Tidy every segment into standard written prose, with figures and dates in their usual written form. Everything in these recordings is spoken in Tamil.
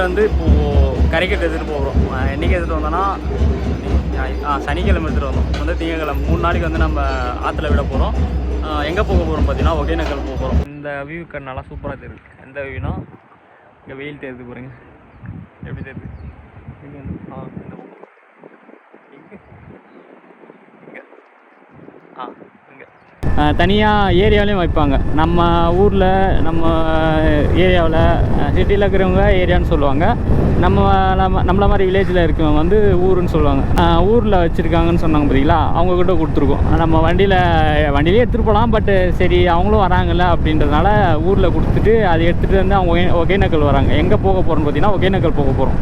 வந்து இப்போது கரைக்கு எடுத்துகிட்டு போகிறோம். என்றைக்கு எடுத்துகிட்டு வந்தோன்னா சனிக்கிழமை எடுத்துகிட்டு வந்தோம். வந்து திங்கக்கிழமை 3 நாளைக்கு வந்து நம்ம ஆற்றுல விட போகிறோம். எங்கே போக போகிறோம் பார்த்தீங்கன்னா ஒகேனக்கல் போக போகிறோம். இந்த வியூ நல்லா சூப்பராக தெரியுது. எந்த வியூனா இங்கே வெயில் தெரியுது பாருங்க, எப்படி தெரியுது. இங்கே வந்து இந்த இங்கே தனியாக ஏரியாவிலையும் வைப்பாங்க. நம்ம ஊரில் நம்ம ஏரியாவில் சிட்டியில் இருக்கிறவங்க ஏரியான்னு சொல்லுவாங்க. நம்மள மாதிரி வில்லேஜில் இருக்கவங்க வந்து ஊருன்னு சொல்லுவாங்க. ஊரில் வச்சுருக்காங்கன்னு சொன்னாங்க பார்த்தீங்களா, அவங்கக்கிட்ட கொடுத்துருக்கோம். நம்ம வண்டியிலே எடுத்துகிட்டு போகலாம். பட்டு சரி அவங்களும் வராங்கல்ல அப்படின்றதுனால ஊரில் கொடுத்துட்டு அதை எடுத்துகிட்டு வந்து அவங்க ஒகேனக்கல் வராங்க. எங்கே போக போகிறோம்னு பார்த்தீங்கன்னா ஒகேனக்கல் போக போகிறோம்.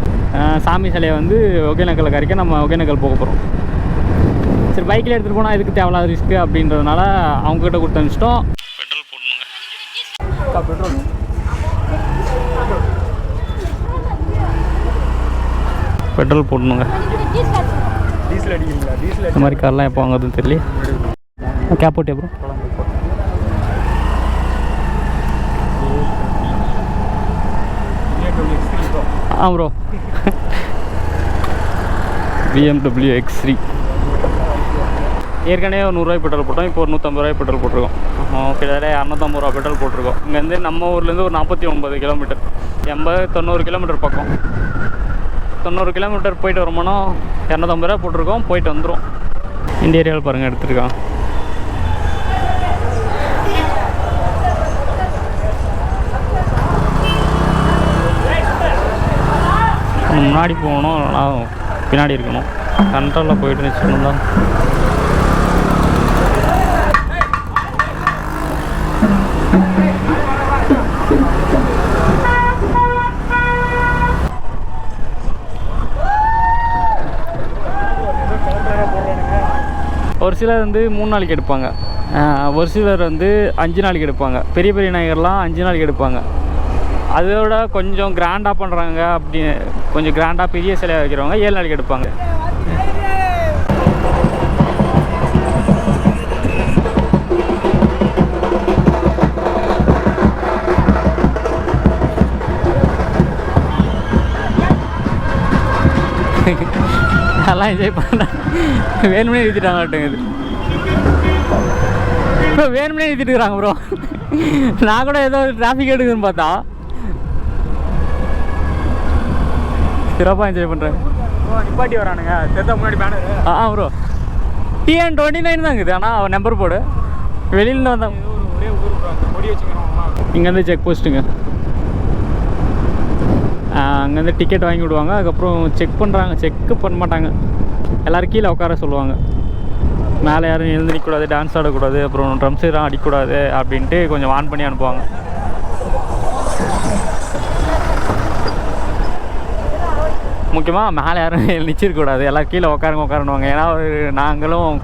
சாமி சிலையை வந்து ஒகேனக்கல் கரைக்க நம்ம ஒகேனக்கல் போக போகிறோம். சரி பைக்கில் எடுத்துகிட்டு போனால் எதுக்கு தேவையில்லாத ரிஸ்க்கு அப்படின்றதுனால அவங்ககிட்ட கொடுத்து அனுப்பிச்சிட்டோம். பெட்ரோல் போடணுங்க. பெட்ரோல் போடணுங்க. டீசல் அடிக்கிறீங்களா? டீசல் இந்த மாதிரி கார்லாம் எப்போ வாங்குறதுன்னு தெரியல. கேப் போட்டே அப்புறம் ப்ரோ BMW X3 ஏற்கனவே ஒரு 100 ரூபாய் பெட்ரோல் போட்டோம். இப்போ ஒரு 150 ரூபாய் பெட்ரோல் போட்டிருக்கோம். கிட்டத்தட்ட 250 ரூபா பெட்ரோல் போட்டிருக்கோம். இங்கேருந்து நம்ம ஊர்லேருந்து ஒரு 49 கிலோமீட்டர், 80-90 கிலோமீட்டர் பக்கம். 90 கிலோமீட்டர் போயிட்டு வருமானோ 250 ரூபா போட்டிருக்கோம். போயிட்டு வந்துடும். இந்த ஏரியாவில் பாருங்கள் எடுத்துருக்கான். முன்னாடி போகணும், பின்னாடி இருக்கணும். கண்ட்ரோலில் போயிட்டு வச்சுக்கணும் தான். ஒரு சிலர் வந்து 3 நாளைக்கு எடுப்பாங்க, ஒரு சிலர் வந்து 5 நாளைக்கு எடுப்பாங்க. பெரிய பெரிய நாயகர்லாம் 5 நாளைக்கு எடுப்பாங்க. அதோட கொஞ்சம் கிராண்டாக பண்ணுறாங்க. அப்படி கொஞ்சம் கிராண்டாக பெரிய சிலையாக வைக்கிறவங்க 7 நாளைக்கு எடுப்பாங்க. நல்லா என்ஜாய் பண்ணேன். வேணும்னே நிறுத்திட்டாங்கட்டுங்குது. இப்போ வேணும்னே நிறுத்திட்டுருக்குறாங்க ப்ரோ. நான் கூட ஏதோ டிராஃபிக் எடுக்குதுன்னு பார்த்தா சிறப்பாக என்ஜாய் பண்ணுறேன். நிப்பாட்டி வரானுங்க. முன்னாடி பேனர் ப்ரோ TN29 தான் இருக்குது. ஆனால் நம்பர் போர்டு வெளியில் வந்தால் ஒரே ஊர் கொடி வச்சுக்கணும். இங்கேருந்து செக் போஸ்ட்டுங்க. அங்கேருந்து டிக்கெட் வாங்கி விடுவாங்க. அதுக்கப்புறம் செக் பண்ணுறாங்க. செக்கு பண்ண மாட்டாங்க, எல்லோரும் கீழே உட்கார சொல்லுவாங்க. மேலே யாரும் எழுந்திரிக்கூடாது, டான்ஸ் ஆடக்கூடாது, அப்புறம் ட்ரம்ஸ் எல்லாம் அடிக்கக்கூடாது அப்படின்ட்டு கொஞ்சம் வான் பண்ணி அனுப்புவாங்க. முக்கியமாக மேலே யாரும் நிச்சிருக்கக்கூடாது, எல்லோரும் கீழே உட்காரணுவாங்க. ஏன்னா நாங்களும்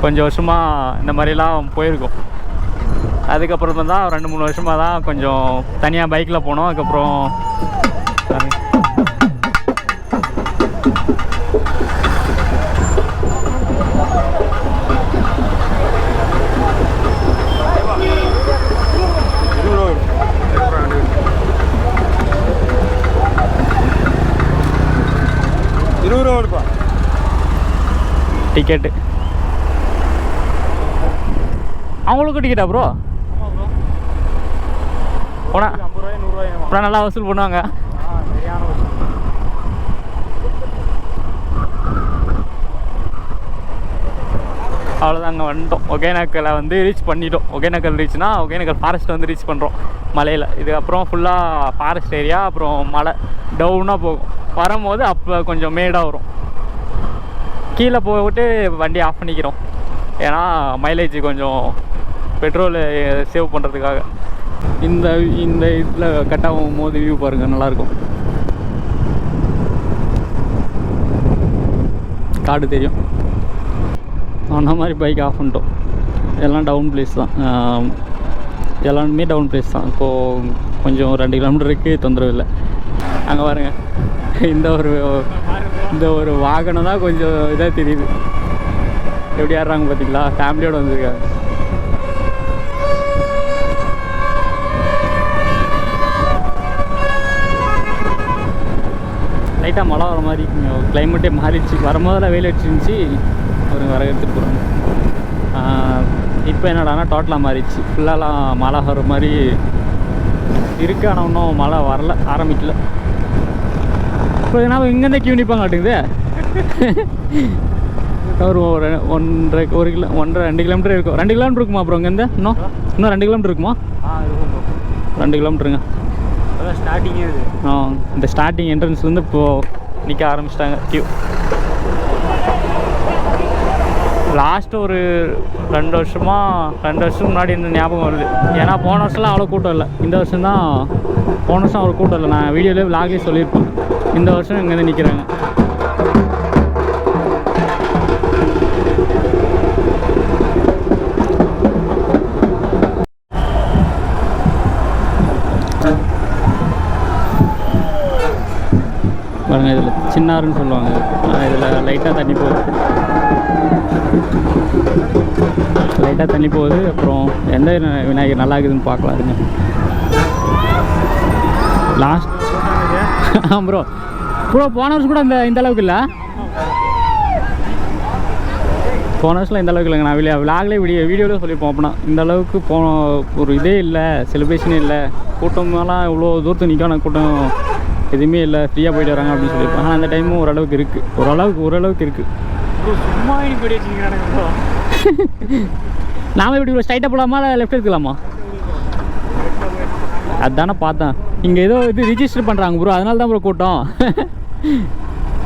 கொஞ்சம் வருஷமாக இந்த மாதிரிலாம் போயிருக்கோம். அதுக்கப்புறம் தான் 2-3 வருஷமாக தான் கொஞ்சம் தனியாக பைக்கில் போனோம். அதுக்கப்புறம் டிக்கெட்டு அவங்களுக்கும் டிக்கெட்டா ப்ரோ? போனால் 50 ரூபாய் 100 ரூபாய் நல்லா வசூல் பண்ணுவாங்க. அவ்வளோதாங்க, வந்துட்டோம். ஒகேனக்கலை வந்து ரீச் பண்ணிட்டோம். ஒகேனக்கல் ரீச்னா ஒகேனக்கல் ஃபாரஸ்ட் வந்து ரீச் பண்ணுறோம் மலையில். இதுக்கப்புறம் ஃபுல்லாக ஃபாரஸ்ட் ஏரியா, அப்புறம் மலை டவுனாக போகும். வரும்போது அப்போ கொஞ்சம் மேடாக வரும். கீழே போய்விட்டு வண்டி ஆஃப் பண்ணிக்கிறோம். ஏன்னா மைலேஜ் கொஞ்சம் பெட்ரோல் சேவ் பண்ணுறதுக்காக. இந்த இதில் கட்டாகும் போது வியூ பாருங்கள், நல்லாயிருக்கும். காடு தெரியும். அந்த மாதிரி பைக் ஆஃப் பண்ணிட்டோம். எல்லாம் டவுன் பிளேஸ் தான், எல்லாமே டவுன் பிளேஸ் தான். இப்போது கொஞ்சம் 2 கிலோமீட்டருக்கு தொந்தரவு இல்லை. அங்கே பாருங்கள், இந்த ஒரு வாகனம் தான் கொஞ்சம் இதாக தெரியுது. எப்படி ஆடுறாங்க பார்த்தீங்களா? ஃபேமிலியோடு வந்திருக்காங்க. லைட்டாக மழை வர மாதிரி கிளைமேட்டே மாறிடுச்சு. வரும்போதெல்லாம் வெயில் அடிச்சிருந்துச்சு. ஒரு வர எடுத்துகிட்டு போகிறாங்க. இப்போ என்னடானா டோட்டலாக மாறிடுச்சு. ஃபுல்லாலாம் மழை வர மாதிரி இருக்குது. ஆனால் இன்னும் மழை வரல, ஆரம்பிக்கல. இப்போ என்ன இங்கேருந்தே கியூ நிற்பாங்க காட்டுங்குது. ஒரு 1.5 கிலோமீட்டர் இருக்கும். 2 கிலோமீட்டர் இருக்குமா அப்புறம் இங்கேருந்து? இன்னும் 2 கிலோமீட்டர் இருக்குமா? இருக்கும். 2 கிலோமீட்டருங்க. அதான் ஸ்டார்டிங்கே இது. இந்த ஸ்டார்டிங் என்ட்ரன்ஸ்லேருந்து இப்போது நிற்க ஆரம்பிச்சிட்டாங்க கியூ. லாஸ்ட்டு ஒரு 2 வருஷத்துக்கு முன்னாடி இந்த ஞாபகம் வருது. ஏன்னா போன வருஷம்லாம் அவ்வளோ கூட்டம் இல்லை. இந்த வருஷம் தான், போன வருஷம் அவ்வளோ கூட்டம் இல்லை. நான் வீடியோலேயே விளாக்லேயே சொல்லியிருப்பேன். இந்த வருஷம் இங்கேருந்து நிற்கிறாங்க. பாருங்கள், இதில் சின்னாருன்னு சொல்லுவாங்க. இதில் லைட்டாக தண்ணி போகுது. அப்புறம் எந்த விநாயகர் நல்லா இருக்குதுன்னு பார்க்கலாம். இருங்க. லாஸ்ட் ப்ரோ போன வருஷம் கூட இந்த அளவுக்கு இல்லை. போன வருஷம் இந்த அளவுக்கு இல்லைங்க. நான் விளாக்லேயே வீடியோவிலே சொல்லியிருப்போம். அப்படின்னா இந்த அளவுக்கு ஒரு இதே இல்லை, செலிப்ரேஷனே இல்லை. கூட்டமெல்லாம் இவ்வளோ தூரத்துக்கு நிற்கான கூட்டம் எதுவுமே இல்லை, ஃப்ரீயாக போயிட்டு வராங்க அப்படின்னு சொல்லியிருப்பேன். ஆனால் அந்த டைமும் ஓரளவுக்கு இருக்குது. ஓரளவுக்கு இருக்குது. சும்மா போயிட்டு வச்சுருக்கீங்க. நாம இப்படி ஸ்ட்ரைட்டாக போகலாமா, இல்லை லெஃப்ட் எடுக்கலாமா? அதுதானே பார்த்தேன். இங்கே ஏதோ இது ரிஜிஸ்டர் பண்ணுறாங்க ப்ரோ, அதனால தான் ப்ரோ கூட்டம்.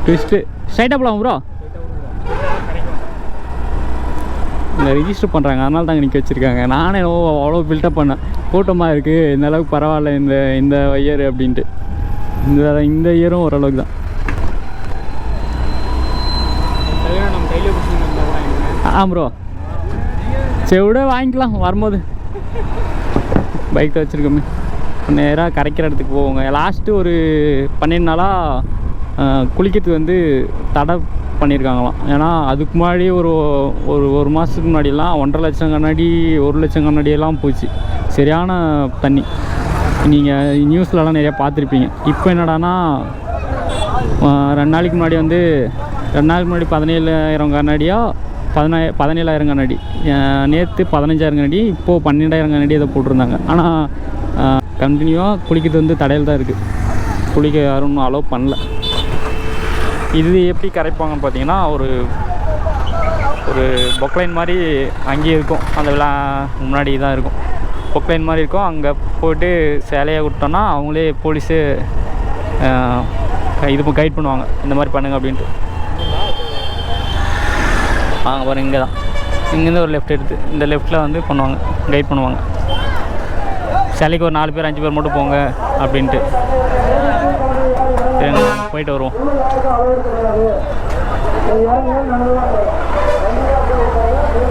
ட்விஸ்ட்டு. ஸ்ட்ரைட்டாக போகலாம் ப்ரோ. இந்த ரிஜிஸ்டர் பண்ணுறாங்க, அதனால தான் நிற்க வச்சுருக்காங்க. நானே அவ்வளோ பில்டப் பண்ணேன். கூட்டமாக இருக்குது, இந்த அளவுக்கு பரவாயில்ல இந்த இயர் அப்படின்ட்டு. இந்த இயரும் ஓரளவுக்கு தான். ப்ரோ சரி விட வாங்கிக்கலாம். வரும்போது பைக் தான் வச்சுருக்கோமே. நேராக கரைக்கிற இடத்துக்கு போவோங்க. லாஸ்ட்டு ஒரு 12 நாளாக குளிக்கிறதுக்கு தடை பண்ணியிருக்காங்களாம். ஏன்னா அதுக்கு முன்னாடி ஒரு மாதத்துக்கு முன்னாடியெல்லாம் 1.5 லட்சம் கண்ணாடி 1 லட்சம் கண்ணாடியெல்லாம் போச்சு. சரியான தண்ணி. நீங்கள் நியூஸ்லலாம் நிறையா பார்த்துருப்பீங்க. இப்போ என்னடானா 2 நாளைக்கு முன்னாடி 17,000 கண்ணாடியா 17,000 கண்ணாடி, நேற்று 15,000 கண்ணாடி, இப்போது 12,000 கண்ணாடி இதை போட்டிருந்தாங்க. ஆனால் கண்டினியூவாக குளிக்கிறது தடையில் தான் இருக்குது. குளிக்க யாரும் இன்னும் அலோவ் பண்ணல. இது எப்படி கரைப்பாங்கன்னு பார்த்தீங்கன்னா, ஒரு பொக்லைன் மாதிரி அங்கேயே இருக்கும். அந்த முன்னாடி தான் இருக்கும். பொக்லைன் மாதிரி இருக்கும். அங்கே போய்ட்டு சேலையை விட்டோன்னா அவங்களே போலீஸு இது கைட் பண்ணுவாங்க, இந்த மாதிரி பண்ணுங்க அப்படின்ட்டு. வாங்க பாருங்கள், இங்கே தான். இங்கேருந்து ஒரு லெஃப்ட் எடுத்து இந்த லெஃப்ட்டில் பண்ணுவாங்க, கைட் பண்ணுவாங்க. சிலைக்கு ஒரு 4 பேர் 5 பேர் மட்டும் போங்க அப்படின்ட்டு. போயிட்டு வருவோம்.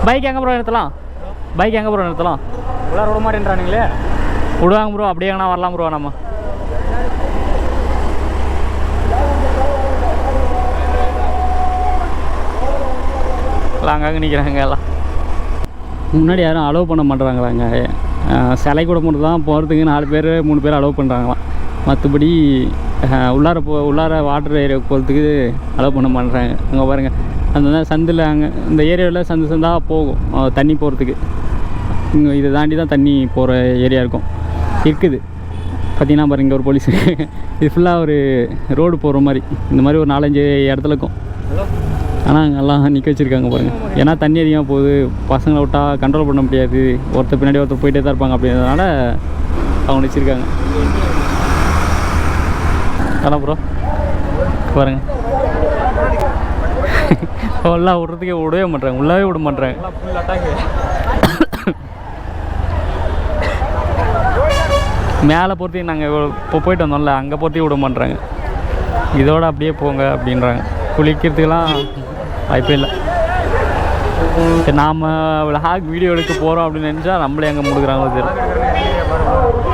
பைக் எங்கே ப்ரோ நிறுத்தலாம்? எல்லாம் விட மாட்டேன்றானுங்களே. விடுவாங்க ப்ரோ, அப்படியே எங்கன்னா வரலாம் ப்ரோ. நம்ம எல்லாம் அங்கங்கே நிற்கிறாங்க. எல்லாம் முன்னாடி யாரும் அலோவ் பண்ண மாட்டுறாங்களாங்க. சிலை கூட மட்டும் தான் போகிறதுக்கு 4 பேர் 3 பேர் அலோவ் பண்ணுறாங்களாம். மற்றபடி உள்ளார வாட்டர் ஏரியாவுக்கு போகிறதுக்கு அலோவ் பண்ண மாட்டுறாங்க. அங்கே பாருங்கள், அந்த சந்தில் அங்கே இந்த ஏரியாவில் சந்தாக போகும் தண்ணி போகிறதுக்கு. இங்கே இதை தாண்டி தான் தண்ணி போகிற ஏரியா இருக்குது. பார்த்தீங்கன்னா பாருங்கள், இங்கே ஒரு போலீஸ். இது ஃபுல்லாக ஒரு ரோடு போகிற மாதிரி இந்த மாதிரி ஒரு 4-5 இடத்துல இருக்கும். ஆனால் அங்கெல்லாம் நிற்க வச்சுருக்காங்க பாருங்கள். ஏன்னா தண்ணி அதிகமாக போகுது, பசங்களை விட்டால் கண்ட்ரோல் பண்ண முடியாது, ஒருத்தர் பின்னாடி ஒருத்தர் போயிட்டே தான் இருப்பாங்க. அப்படின்றதுனால அவங்க வச்சுருக்காங்க. அதான் ப்ரோ பாருங்க, எல்லாம் விட்றதுக்கே விடவே மாட்றாங்க, உள்ளாவே விட மாட்றாங்க. மேலே போகிறதுக்கு நாங்கள் இப்போ போயிட்டு வந்தோம்ல, அங்கே போகிறதுக்கு விட மாட்றாங்க. இதோட அப்படியே போங்க அப்படின்றாங்க. குளிக்கிறதுக்கெலாம் வாய்ப்பே இல்லை. நாம் விளாக் வீடியோ எடுக்க போகிறோம் அப்படின்னு நினச்சா நம்மளே எங்கே முடுக்குறாங்களோ தெரியல.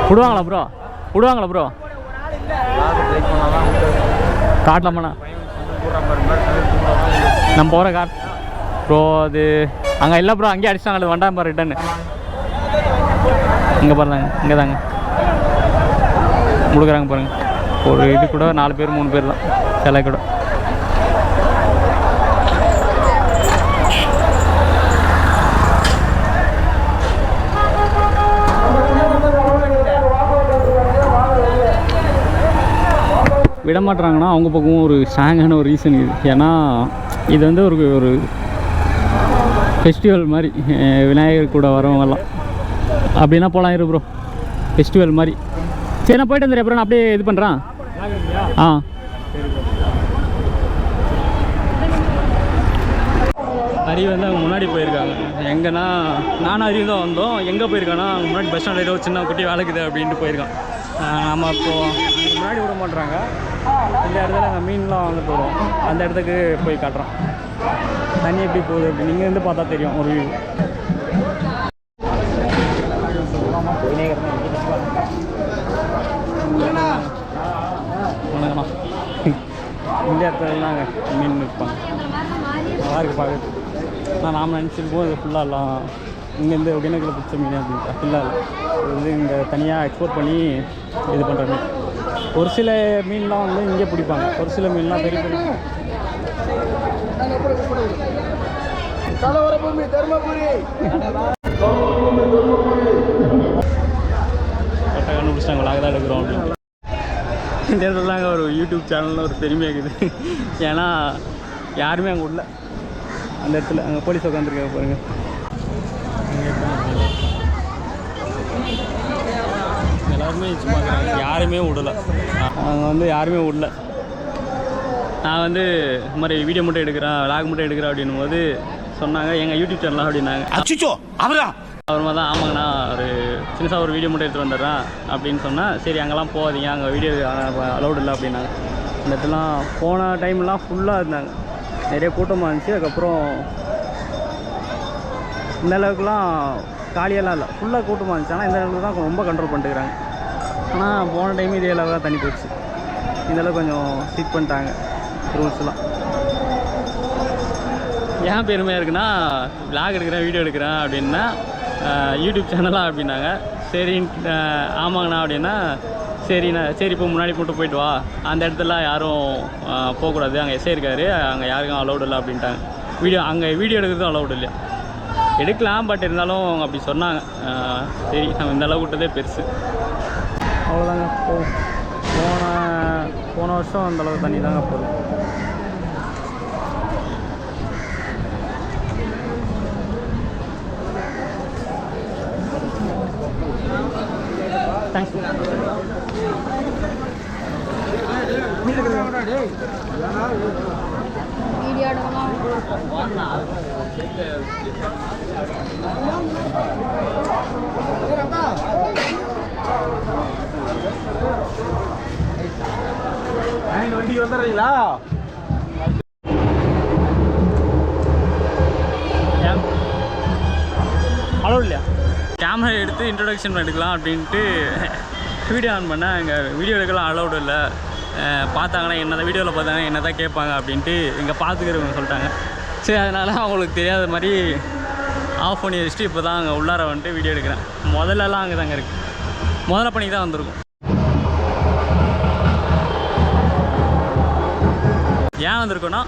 விடுவாங்களா ப்ரோ? காட்டலாமாண்ணா நம்ம போகிற காட் ப்ரோ? அது அங்கே இல்லை ப்ரோ, அங்கேயே அடிச்சிட்டாங்க. வண்டாம் பாரு ரிட்டர்னு. இங்கே பாருங்க, இங்கே தாங்க முடுக்குறாங்க பாருங்கள். ஒரு இது கூட 4 பேர் 3 பேர் தான். சிலை கூட. விட மாட்டுறாங்கன்னா அவங்க பக்கம் ஒரு ஸ்ட்ராங்கான ஒரு ரீசன் இது. ஏன்னா இது வந்து ஒரு ஃபெஸ்டிவல் மாதிரி, விநாயகர் கூட வரவங்கெல்லாம் அப்படின்னா போகலாம் இரு ப்ரோ, ஃபெஸ்டிவல் மாதிரி. சரி நான் போய்ட்டு வந்துடுறேன், அப்புறம் நான் அப்படியே இது பண்ணுறேன். ஆ அரி வந்து அவங்க முன்னாடி போயிருக்காங்க. எங்கன்னா நானும் அரி தான் வந்தோம். எங்கே போயிருக்காங்கன்னா அவங்க முன்னாடி பஸ் ஸ்டாண்டில் ஏதோ சின்ன குட்டி வேலைக்குது அப்படின்ட்டு போயிருக்கான். நம்ம இப்போது முன்னாடி விட மாட்டுறாங்க. இந்த இடத்துல நாங்கள் மீன்லாம் வாங்கிட்டு வருவோம். அந்த இடத்துக்கு போய் காட்டுறோம் தண்ணி எப்படி போகுது அப்படி. நீங்கள் வந்து பார்த்தா தெரியும் ஒரு வியூ. வணக்கம்ண்ணா. இந்த இடத்துலலாம் மீன் விற்பாங்க, நல்லா இருக்குது பார்க்குறது. நாம் நினச்சிருப்போம் இது ஃபுல்லாக எல்லாம் இங்கேருந்து ஒகேனக்கல்ல பிடிச்ச மீன் அப்படின்ட்டு. ஃபுல்லாக இல்லை, இது வந்து இங்கே தனியாக எக்ஸ்போர்ட் பண்ணி இது பண்ணுற மீன். ஒரு சில மீன்லாம் வந்து இங்கே பிடிப்பாங்க, ஒரு சில மீன்லாம் பெரிய பெரிய கரெக்டாக கண்டுபிடிச்சிட்டாங்க. நாங்கள் தான் எடுக்கிறோம் அப்படின்னு. இந்த இடத்துல தாங்க ஒரு யூடியூப் சேனல்னு ஒரு பெருமையாக இருக்குது. ஏன்னா யாருமே அங்கே உள்ள அந்த இடத்துல அங்கே போலீஸ் உட்காந்துருக்காங்க பாருங்கள். எல்லாருமே சும்மா யாருமே விடலை, அவங்க வந்து யாருமே விடல. நான் வந்து இது மாதிரி வீடியோ மட்டும் எடுக்கிறேன், விளாக் மட்டும் எடுக்கிறேன் அப்படின்னும் போது சொன்னாங்க எங்கள் யூடியூப் சேனலாக அப்படின்னாங்க. அப்புறமா தான் ஆமாங்கண்ணா ஒரு சின்னதாக ஒரு வீடியோ மட்டும் எடுத்துகிட்டு வந்துடுறேன் அப்படின்னு சொன்னால், சரி அங்கெல்லாம் போகாதீங்க, அங்கே வீடியோ அலௌட் இல்லை அப்படின்னாங்க. இந்த இடத்துலாம் போன டைம்லாம் ஃபுல்லாக இருந்தாங்க, நிறைய கூட்டமாக இருந்துச்சு. அதுக்கப்புறம் இந்த அளவுக்குலாம் காலியெல்லாம் இல்லை, ஃபுல்லாக கூட்டமாக இருந்துச்சு. ஆனால் இந்த அளவுக்கு தான் ரொம்ப கண்ட்ரோல் பண்ணிட்டுருக்காங்க. ஆனால் போன டைம் இதே அளவுக்கு தான் தண்ணி போயிடுச்சு. இந்தளவுக்கு கொஞ்சம் ஸ்ட்ரிக்ட் பண்ணிட்டாங்க ரூல்ஸ்லாம். ஏன் பெருமையாக இருக்குன்னா, விளாக் எடுக்கிறேன் வீடியோ எடுக்கிறேன் அப்படின்னா யூடியூப் சேனலாக அப்படின்னாங்க. சரி ஆமாங்கண்ணா அப்படின்னா சரிண்ணா, சரி இப்போ முன்னாடி மட்டும் போய்ட்டு வா, அந்த இடத்துல யாரும் போகக்கூடாது, அங்கே எஸ்ஐ இருக்கார், அங்கே யாருக்கும் அலௌட் இல்லை அப்படின்ட்டாங்க. அங்கே வீடியோ எடுக்கிறதும் அலௌட் இல்லையா, எடுக்கலாம் பட் இருந்தாலும் அவங்க அப்படி சொன்னாங்க. சரி நம்ம இந்த அளவு விட்டதே பெருசு, அவ்வளோதாங்க. போன வருஷம் அந்தளவு தண்ணி தாங்க போகுது. தேங்க்ஸ். வண்டி வந்துடுறீங்களா? அலோ இல்லையா? கேமரா எடுத்து இன்ட்ரடக்ஷன் எடுக்கலாம் அப்படின்ட்டு வீடியோ ஆன் பண்ணேன். இங்கே வீடியோ எடுக்கலாம் அலௌடு இல்லை, பார்த்தாங்கன்னா என்ன தான் வீடியோவில் பார்த்தாங்கன்னா என்ன தான் கேட்பாங்க அப்படின்ட்டு இங்கே பார்த்துக்கிறவங்க சொல்லிட்டாங்க. சரி அதனால் அவங்களுக்கு தெரியாத மாதிரி ஆஃப் பண்ணி வச்சுட்டு இப்போ தான் அங்கே உள்ளார வந்துட்டு வீடியோ எடுக்கிறேன். முதல்லலாம் அங்கே தாங்க இருக்குது, முதல்ல பண்ணி தான் வந்திருக்கும். ஏன் வந்திருக்கோன்னா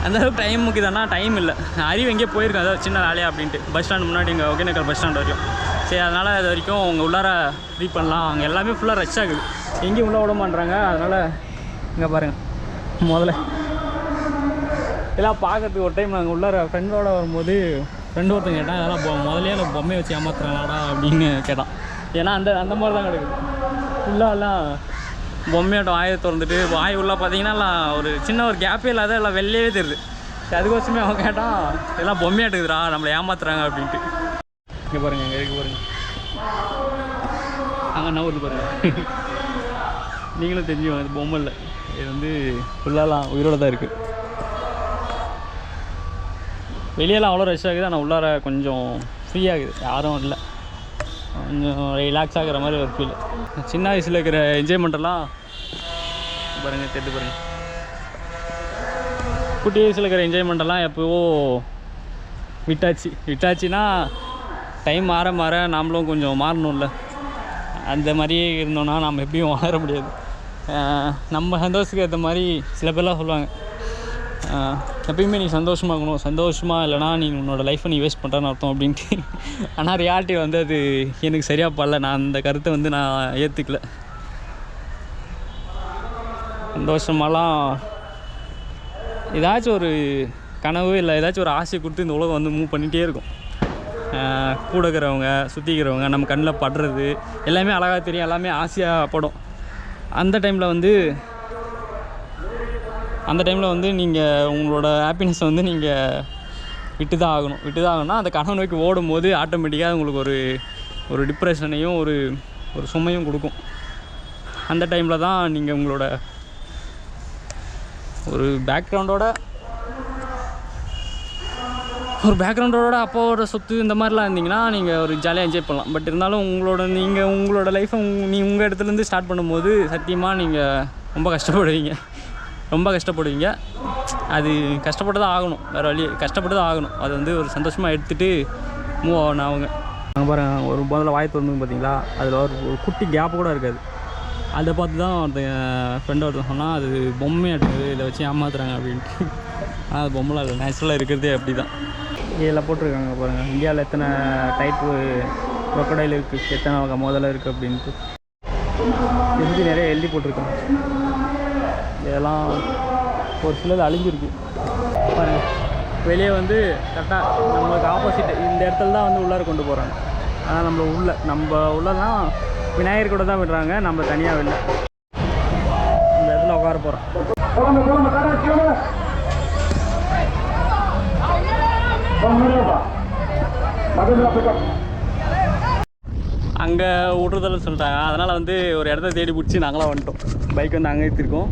அந்தளவுக்கு டைம் முக்கியதானா, டைம் இல்லை. அறிவு எங்கேயே போயிருக்கேன் அதாவது சின்ன வேலையாக அப்படின்ட்டு. பஸ் ஸ்டாண்ட் முன்னாடி இங்கே ஒகேனக்கல் பஸ் ஸ்டாண்ட் வரைக்கும். சரி அதனால் அது வரைக்கும் உங்கள் உள்ளார ஃப்ரீ பண்ணலாம். அங்கே எல்லாமே ஃபுல்லாக ரஷ் ஆகுது, எங்கேயும் உள்ளே விட மாட்டுறாங்க. அதனால் இங்கே பாருங்கள், முதல்ல எல்லாம் பார்க்கறதுக்கு ஒரு டைம் நாங்கள் உள்ளார ஃப்ரெண்டோட வரும்போது ஃப்ரெண்டு ஒருத்தன் கேட்டான், அதெல்லாம் முதலே அந்த பொம்மையை வச்சு ஏமாத்துறாங்களாடா அப்படின்னு கேட்டான். ஏன்னா அந்த மாதிரி தான் கிடக்குது ஃபுல்லாலாம் பொம்மையாட்டம். வாயை திறந்துட்டு வாய் உள்ளே பார்த்தீங்கன்னா ஒரு சின்ன ஒரு கேப்பே இல்லாத எல்லாம் வெளியே தெரியுது. அதுக்கோசமே அவன் கேட்டான், இதெல்லாம் பொம்மையாட்டுக்குதுடா, நம்மளை ஏமாத்துறாங்க அப்படின்ட்டு. இங்கே பாருங்கள், இங்கே இருக்கு பாருங்கள், அங்கே என்ன வருது பாருங்கள். நீங்களும் தெரிஞ்சுக்கோங்க, இது பொம்மை இல்லை, இது வந்து ஃபுல்லாலாம் உயிரோடு தான் இருக்குது. வெளியெல்லாம் அவ்வளோ ரஷ் ஆகுது, ஆனால் உள்ளார கொஞ்சம் ஃப்ரீயாகுது, யாரும் இல்லை, கொஞ்சம் ரிலாக்ஸ் ஆகிற மாதிரி ஒரு ஃபீல். சின்ன வயசில் இருக்கிற என்ஜாய்மெண்ட்டெல்லாம் பாருங்கள் தெரிஞ்சு பாருங்கள். குட்டி வயசில் இருக்கிற என்ஜாய்மெண்ட்டெல்லாம் எப்போவோ விட்டாச்சுன்னா டைம் மாற நாமளும் கொஞ்சம் மாறணும்ல. அந்த மாதிரியே இருந்தோன்னா நாம் எப்படியும் வளர முடியாது. நம்ம சந்தோஷத்துக்கு ஏற்ற மாதிரி சில பேர்லாம் சொல்லுவாங்க, எப்பயுமே நீ சந்தோஷமாக இருக்கணும், சந்தோஷமாக இல்லைனா நீ உன்னோட லைஃப்பை நீ வேஸ்ட் பண்ணுறன்னு அர்த்தம் அப்படின்ட்டு. ஆனால் ரியாலிட்டி வந்து அது எனக்கு சரியாக படல. நான் அந்த கருத்தை வந்து நான் ஏற்றுக்கல. சந்தோஷமாலாம் ஏதாச்சும் ஒரு கனவு இல்லை ஏதாச்சும் ஒரு ஆசையை கொடுத்து இந்த உலகம் வந்து மூவ் பண்ணிகிட்டே இருக்கும். கூட இருக்கிறவங்க சுற்றி இருக்கிறவங்க நம்ம கண்ணில் படுறது எல்லாமே அழகாக தெரியும், எல்லாமே ஆசையாக படும். அந்த டைமில் வந்து நீங்கள் உங்களோட ஹாப்பினஸை வந்து நீங்கள் விட்டு தான் ஆகணும்னா அந்த கனவு நோக்கி ஓடும்போது ஆட்டோமேட்டிக்காக உங்களுக்கு ஒரு டிப்ரெஷனையும் ஒரு சுமையும் கொடுக்கும். அந்த டைமில் தான் நீங்கள் உங்களோட ஒரு பேக்ரவுண்டோட அப்பாவோட சொத்து இந்த மாதிரிலாம் இருந்தீங்கன்னா நீங்கள் ஒரு ஜாலியாக என்ஜாய் பண்ணலாம். பட் இருந்தாலும் உங்களோட லைஃப்பை உங்கள் இடத்துலேருந்து ஸ்டார்ட் பண்ணும்போது சத்தியமாக நீங்கள் ரொம்ப கஷ்டப்படுவீங்க. அது கஷ்டப்பட்டு தான் ஆகணும், வேறு வழி கஷ்டப்பட்டு தான் ஆகணும். அது வந்து ஒரு சந்தோஷமாக எடுத்துகிட்டு மூவ் ஆகணும். அங்கே பாருங்கள், ஒரு முதல்ல வாய் திறந்து பார்த்தீங்களா, அதில் ஒரு குட்டி கேப்பு கூட இருக்காது. அதை பார்த்து தான் ஒருத்தன் சொன்னால் அது பொம்மையாட்டுது, இதை வச்சு ஏமாத்துறாங்க அப்படின்ட்டு. ஆனால் அது பொம்மைலாம் இல்லை, நேச்சுரலாக இருக்கிறதே அப்படி தான். இதில் போட்டிருக்காங்க பாருங்கள், இந்தியாவில் எத்தனை டைப்பு crocodile இருக்குது, எத்தனை வகை முதல்ல இருக்குது அப்படின்ட்டு எழுதி நிறைய எழுதி போட்டிருக்காங்க. இதெல்லாம் ஒரு சிலது அழிஞ்சிருக்கு பாருங்கள். வெளியே வந்து கரெக்டாக நம்மளுக்கு ஆப்போசிட் இந்த இடத்துல தான் வந்து உள்ளார கொண்டு போகிறாங்க. ஆனால் நம்ம உள்ளதான் விநாயகர் கூட தான் விடுறாங்க, நம்ம தனியாக வெளில இந்த இடத்துல உட்கார போகிறோம். அங்கே விட்றதில்ல சொல்லிட்டாங்க. அதனால் வந்து ஒரு இடத்த தேடி பிடிச்சி நாங்களாம் வந்துட்டோம். பைக் வந்து அங்கே ஏற்றிருக்கோம்.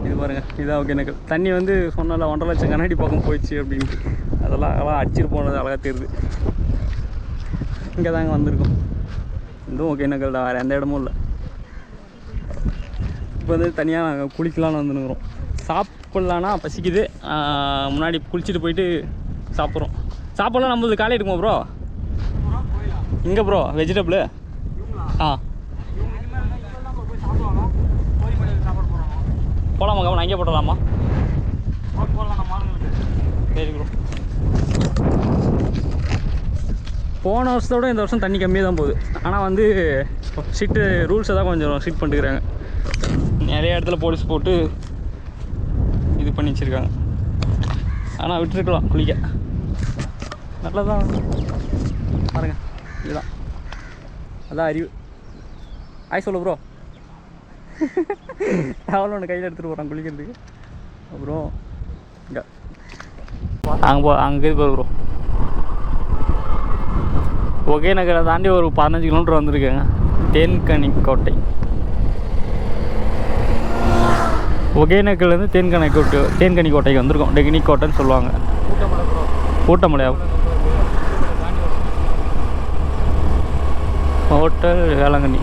இது பாருங்கள், இதான் ஒகேனக்கல். தண்ணி வந்து சொன்னால 1.5 லட்சம் கண்ணாடி பக்கம் போயிடுச்சு அப்படின்ட்டு அதெல்லாம் அடிச்சிட்டு போனது அழகாக தெரியுது. இங்கே தாங்க வந்திருக்கோம். இதுவும் ஒகேனக்கல் தான், வேறு எந்த இடமும் இல்லை. இப்போ வந்து தனியாக நாங்கள் குளிக்கலான்னு வந்துருக்குறோம். சாப்பிட்லான்னா பசிக்குது, முன்னாடி குளிச்சுட்டு போயிட்டு சாப்பிட்லாம். நம்மளுக்கு காலை இருக்குமா ப்ரோ? இங்கே ப்ரோ வெஜிடபிள் போகலாமா? கவனம் அங்கேயே போட்டலாமா? சரி ப்ரோ. போன வருஷத்தோட இந்த வருஷம் தண்ணி கம்மியாக தான் போகுது. ஆனால் வந்து ஸ்ட்ரிக்ட்டு ரூல்ஸை தான் கொஞ்சம் ஸ்ட்ரிக்ட் பண்ணிட்டுருக்காங்க. நிறைய இடத்துல போலீஸ் போட்டு இது பண்ணி வச்சுருக்காங்க. ஆனால் விட்டுருக்கலாம் குளிக்க. நல்லதான் பாருங்க, இதுதான் அதான் அறிவு. ஆய் சொல்லு ப்ரோ. டவல் ஒன்று கையில் எடுத்துகிட்டு போகிறான் குளிக்கிறதுக்கு. அப்புறம் இங்கே அங்கே போகிற ப்ரோ ஒகேனக்கரை தாண்டி ஒரு 15 கிலோமீட்டர் வந்திருக்கேங்க. தேன்கனி கோட்டை. ஒகேனக்கல்லேருந்து தேன்கனி கோட்டைக்கு வந்திருக்கோம். டெக்னிக் கோட்டைன்னு சொல்லுவாங்க. கூட்டமலையா? ஹோட்டல் வேளாங்கண்ணி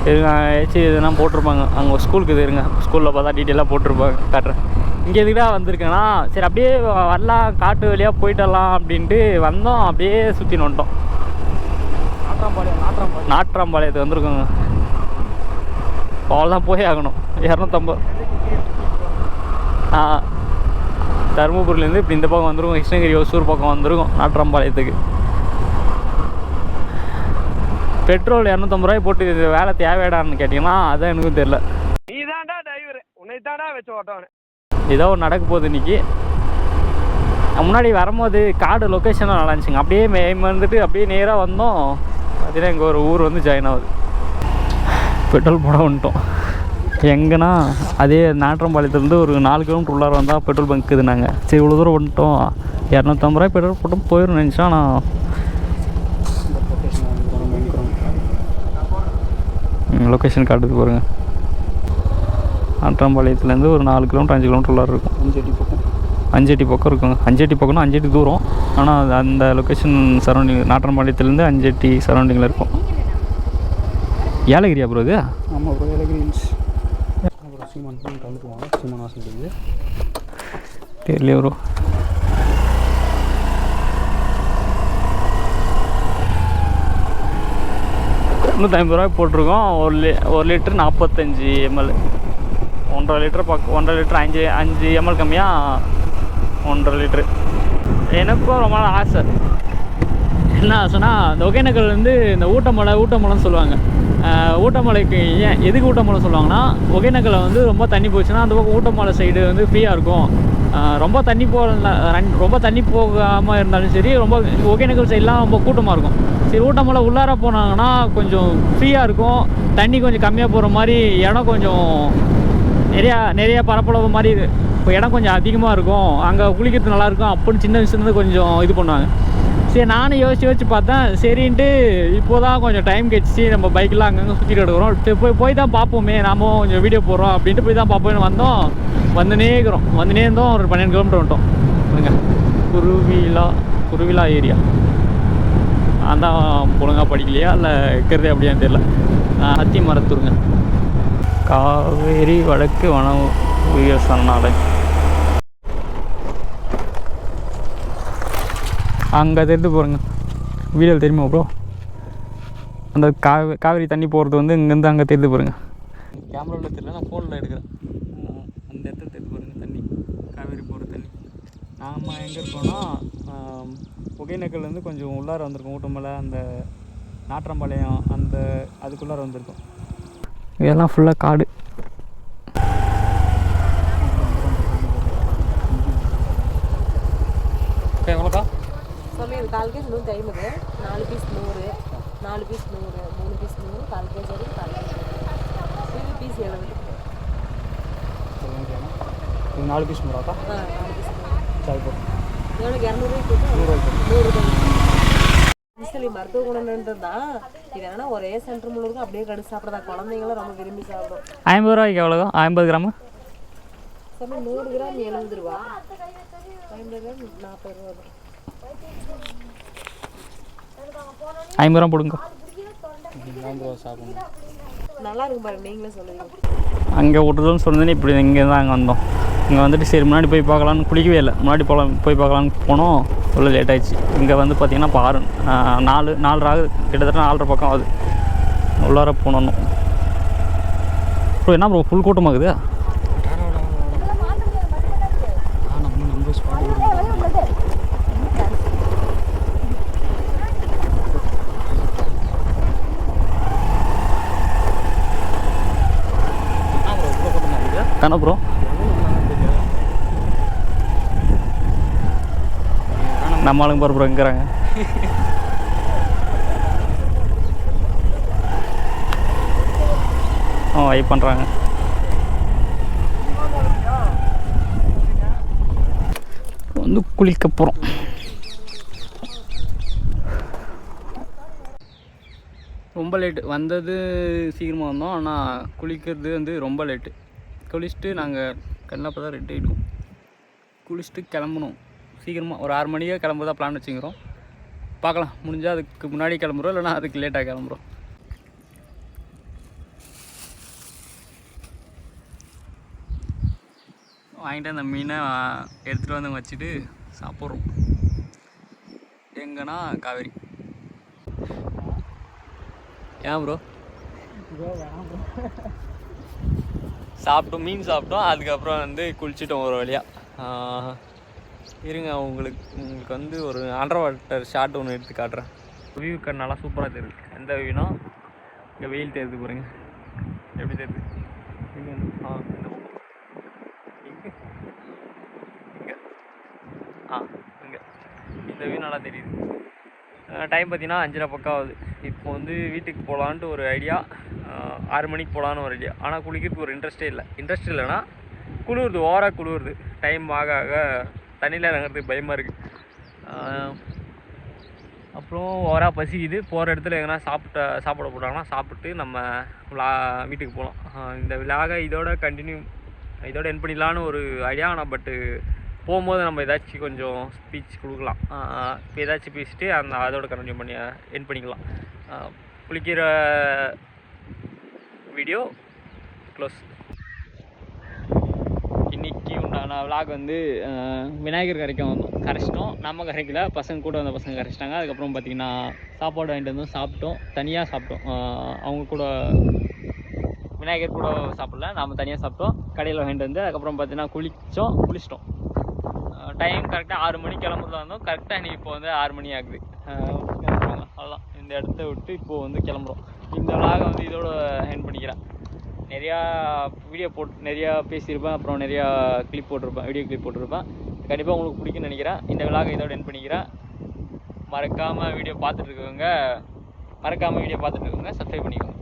இருங்க. ஏதாச்சும் இதெல்லாம் போட்டிருப்பாங்க அங்கே ஸ்கூலுக்கு. இது இருங்க, ஸ்கூலில் பார்த்தா டீட்டெயிலாக போட்டிருப்பாங்க, காட்டுறேன். இங்கே எதுக்கிட்டா வந்திருக்கேன்னா, சரி அப்படியே வரலாம், காட்டு வழியாக போயிட்டலாம் அப்படின்ட்டு வந்தோம். அப்படியே சுற்றின்னு வந்துட்டோம். நாட்ராம்பாளையத்துக்கு வந்திருக்கோங்க. அவ்வளோதான், போய் ஆகணும். 250. தருமபுரிலேருந்து இப்படி இந்த பக்கம் வந்துருக்கோம். கிருஷ்ணகிரி ஒசூர் பக்கம் வந்திருக்கோம் நாட்ராம்பாளையத்துக்கு. பெட்ரோல் 250 ரூபாய் போட்டு இது வேலை தேவையாடான்னு கேட்டிங்கன்னா அதான் எனக்கும் தெரியல. நீ தான்டா டிரைவர், உன்னை தான்டா வச்சு ஓட்டவனே. ஏதோ ஒரு நடக்க போகுது இன்றைக்கி. முன்னாடி வரும்போது காடு லொக்கேஷனாக நல்லா இருந்துச்சுங்க. அப்படியே வந்துட்டு அப்படியே நேராக வந்தோம். பார்த்தீங்கன்னா இங்கே ஒரு ஊர் வந்து ஜாயின் ஆகுது. பெட்ரோல் போட வந்துட்டோம். எங்கன்னா அதே நாட்ராம்பாளையத்துலேருந்து ஒரு 4 கிலோமீட்டர் உள்ளார வந்தால் பெட்ரோல் பங்க் இருக்குதுனாங்க. சரி இவ்வளோ தூரம் வந்துட்டோம், 250 ரூபாய் பெட்ரோல் போட்டோம் போயிடும் நினச்சா. ஆனால் லொக்கேஷன் காட்டுது பாருங்க. நாட்ராம்பாளையத்துலேருந்து ஒரு 4 கிலோமீட்டர் 5 கிலோமீட்டர் உள்ளார இருக்கும். அஞ்செட்டி பக்கம் இருக்குங்க. அஞ்செட்டி பக்கம்னா 5 தூரம். ஆனால் அந்த லொக்கேஷன் சரௌண்டிங் நாட்ராம்பாளையத்துலேருந்து 5 சரௌண்டிங்கில் இருக்கும். ஏலகிரியா ப்ரோ இது? ஆமாம் ப்ரோ, ஏலகிரி ஹில்ஸ். அப்புறம் சீமான் கலந்துக்குவாங்க. சீமான் ஹாஸ்பிட்டல் தெரியல ப்ரோ. 850 ரூபாய் போட்டிருக்கோம். ஒரு litre 45 ml. 1.5 litre 1.5 litre 5 ml கம்மியாக 1.5 லிட்ரு. எனக்கும் ரொம்ப நாள் ஆசை. என்ன ஆசைன்னா, இந்த ஒகேனக்கல் இந்த ஊட்டமலைன்னு சொல்லுவாங்க. ஊட்டமலைக்கு எதுக்கு ஊட்டமலை சொல்லுவாங்கன்னா, ஒகேனக்கல்ல ரொம்ப தண்ணி போச்சுன்னா அந்த பக்கம் ஊட்டமலை சைடு ஃப்ரீயாக இருக்கும். ரொம்ப தண்ணி ரொம்ப தண்ணி போகாமல் இருந்தாலும் சரி, ரொம்ப ஒகேனக்கல் சைட்லாம் ரொம்ப கூட்டமாக இருக்கும். சரி, ஊட்டமலை உள்ளார போனாங்கன்னா கொஞ்சம் ஃப்ரீயாக இருக்கும், தண்ணி கொஞ்சம் கம்மியாக போகிற மாதிரி, இடம் கொஞ்சம் நிறையா பரப்பளவு மாதிரி இப்போ இடம் கொஞ்சம் அதிகமாக இருக்கும், அங்கே குளிக்கிறது நல்லாயிருக்கும் அப்படின்னு சின்ன விஷயத்துலேருந்து கொஞ்சம் இது பண்ணுவாங்க. சரி, நானும் யோசிச்சு பார்த்தேன். சரின்ட்டு இப்போ தான் கொஞ்சம் டைம் கிடச்சி நம்ம பைக்கெலாம் அங்கங்கே சுற்றிட்டு எடுக்கிறோம். போய் தான் பார்ப்போமே, நாம கொஞ்சம் வீடியோ போடுறோம் அப்படின்ட்டு போய் தான் பார்ப்போம்னு வந்தோம். வந்துனே இருந்தோம். ஒரு 12 கிலோமீட்டர் வந்துட்டோம். குருவிலா ஏரியா. அதான் ஒழுங்காக படிக்கலையா இல்லை இருக்கிறதே அப்படியான்னு தெரியல. அத்தி மரத்தூருங்க. காவேரி வடக்கு வன உயிர் சரணாலயம். அங்கே தெரிந்து போகிறேங்க. வீடியோ தெரியுமா ப்ரோ? அந்த காவேரி தண்ணி போகிறது இங்கேருந்து அங்கே தெரிந்து போகிறேங்க. கேமராவில் தெரியல, நான் ஃபோனில் எடுக்கிறேன். அந்த இடத்துல தெரிந்து போகிறேங்க தண்ணி, காவேரி போகிற தண்ணி. நாம் எங்கே இருக்கோன்னா, ஒகேனக்கல்லேருந்து கொஞ்சம் உள்ளார வந்திருக்கோம். ஊட்டமலை, அந்த நாற்றம்பாளையம், அதுக்குள்ளார வந்திருக்கோம். இதெல்லாம் ஃபுல்லாக காடு. எவ்வளோக்கா சொல்லி இது 4 KG 150, 4 piece 100, 4 piece 100, 3 piece 100, 4 KG 4 KG 7 piece 70. 4 piece 100 4 piece 100. சரி போட்டு எனக்கு 200 சொல்லி மருத்துவ குணம்ன்றது தான். இது என்னன்னா ஒரே சென்டர் முழுக்க அப்படியே கடிச்சு சாப்பிட்றதா, குழந்தைங்களும் ரொம்ப விரும்பி சாப்பிடும். 50 ரூபாய்க்கு எவ்வளோ? 50 கிராமு சொல்லி 100 கிராம் 70 ரூபா, 50 கிராம் 40 ரூபா. 50 ரூபா போடுங்க. சாப்பிடணும். நல்லா இருக்கும் பாருங்க, நீங்களே சொல்லுங்க. அங்கே விட்டுறதுன்னு சொன்னதுன்னு இப்படி இங்கே தான் அங்கே வந்தோம். இங்கே வந்துட்டு சரி முன்னாடி போய் பார்க்கலான்னு, குளிக்கவே இல்லை, முன்னாடி போய் பார்க்கலான்னு போனோம். இவ்வளோ லேட் ஆகிடுச்சு. இங்கே பார்த்திங்கன்னா இப்போ 4 ஆகுது, கிட்டத்தட்ட 4:30 பக்கம் ஆகுது. உள்ளார போனோம். ப்ரோ என்ன ப்ரோ ஃபுல் கூட்டமாகுது? தானே ப்ரோ? நம்ம ஆளுங்க பாரு ப்ரோ எங்கிறாங்க. வைப் பண்ணுறாங்க. குளிக்க போகிறோம். ரொம்ப லேட்டு வந்தது, சீக்கிரமாக வந்தோம். ஆனால் குளிக்கிறது ரொம்ப லேட்டு. குளிச்சுட்டு நாங்கள் கண்ணப்போ தான் ரெடி ஆகிடுவோம். குளிச்சுட்டு கிளம்பணும் சீக்கிரமாக. ஒரு 6 மணிக்கே கிளம்புறதா பிளான் வச்சுக்கிறோம். பார்க்கலாம், முடிஞ்சால் அதுக்கு முன்னாடி கிளம்புறோம், இல்லைனா அதுக்கு லேட்டாக கிளம்புறோம். வாங்கிட்டு அந்த மீனை எடுத்துகிட்டு வந்து வச்சுட்டு சாப்பிட்றோம். எங்கன்னா காவேரி. ஏன் ப்ரோ? சாப்பிட்டோம், மீன் சாப்பிட்டோம். அதுக்கப்புறம் குளிச்சிட்டோம் ஒரு வழியாக. இருங்க, உங்களுக்கு ஒரு அண்டர் வாட்டர் ஷாட் ஒன்று எடுத்து காட்டுறேன். வியூ நல்லா சூப்பராக தெரியுது. எந்த வியூனா, இங்கே வெயில் தெரியுது பாருங்க, எப்படி தெரியுது? இங்கே இங்கே இந்த வியூ நல்லா தெரியுது. டைம் பார்த்தீங்கன்னா 5:30 பக்கம் ஆகுது. இப்போ வீட்டுக்கு போகலான்ட்டு ஒரு ஐடியா. 6 மணிக்கு போகலான்னு ஒரு ஐடியா. ஆனால் குளிக்கிறதுக்கு ஒரு இன்ட்ரெஸ்ட் இல்லைன்னா குளிருது, ஓவராக குளிருது. டைம் ஆக ஆக தண்ணியில் இறங்குறதுக்கு பயமாக இருக்குது. அப்புறம் ஓவராக பசிக்குது. போகிற இடத்துல எங்கன்னா சாப்பிட போட்டாங்கன்னா சாப்பிட்டு நம்ம வீட்டுக்கு போகலாம். இந்த விழாக இதோட என் பண்ணிடலான்னு ஒரு ஐடியா. ஆனால் பட்டு போகும்போது நம்ம ஏதாச்சும் கொஞ்சம் ஸ்பீச் கொடுக்கலாம். இப்போ ஏதாச்சும் பேசிட்டு அதோட கண்டினியூ பண்ணி என் பண்ணிக்கலாம். குளிக்கிற வீடியோ க்ளோஸ். இன்றைக்கி உண்டான விலாக் வந்து விநாயகர் கரைக்கும் வந்தோம், கரைச்சிட்டோம். நம்ம கரைக்கல, பசங்க கூட வந்த பசங்க கரைச்சிட்டாங்க. அதுக்கப்புறம் பார்த்திங்கன்னா சாப்பாடு வாங்கிட்டு வந்தோம், சாப்பிட்டோம், தனியாக சாப்பிட்டோம். அவங்க கூட விநாயகர் கூட சாப்பிடல, நாம் தனியாக சாப்பிட்டோம் கடையில் வாங்கிட்டு வந்து. அதுக்கப்புறம் பார்த்தீங்கன்னா குளிச்சிட்டோம். டைம் கரெக்டாக 6 மணிக்கு கிளம்புறதா இருந்தோம். கரெக்டாக இன்றைக்கி இப்போ வந்து 6 மணி ஆகுது. கிளம்புறாங்க அவ்வளோதான். இந்த இடத்த விட்டு இப்போது வந்து கிளம்புறோம். இந்த விலாகை வந்து இதோட ஹெண்ட் பண்ணிக்கிறேன். நிறையா வீடியோ நிறையா பேசியிருப்பேன், அப்புறம் நிறையா கிளிப் போட்டிருப்பேன், வீடியோ கிளிப் போட்டிருப்பேன். கண்டிப்பாக உங்களுக்கு பிடிக்குன்னு நினைக்கிறேன். இந்த விலாகை இதோட ஹெண்ட் பண்ணிக்கிறேன். மறக்காமல் வீடியோ பார்த்துட்ருக்கவங்க சப்ஸ்கிரைப் பண்ணிக்கோங்க.